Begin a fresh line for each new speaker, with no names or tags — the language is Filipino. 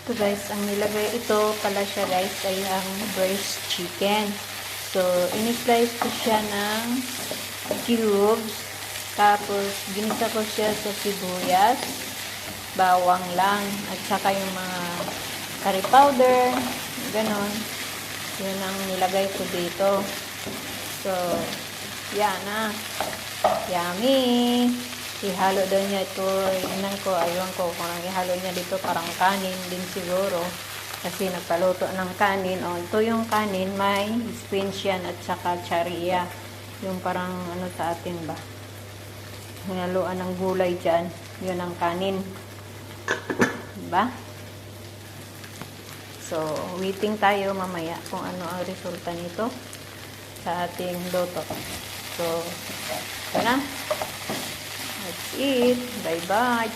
Ito guys, ang nilagay ito pala siya guys ay ang breast chicken. So, in-slice ko siya ng cubes. Tapos, ginisa ko siya sa sibuyas. Bawang lang. At saka yung mga curry powder. Ganon. Yun ang nilagay ko dito. So, yan na. Yummy! Ihalo daw niya ito. Inan ko, aywan ko kung ang ihalo niya dito parang kanin din siguro. Kasi nagpaluto ng kanin. O, ito yung kanin. May spinach yan at saka charia. Yung parang ano sa atin ba? Hinaluan ng gulay dyan. Yun ang kanin. Diba? So, waiting tayo mamaya kung ano ang resulta nito sa ating luto. So, ito na. That's it. Bye-bye.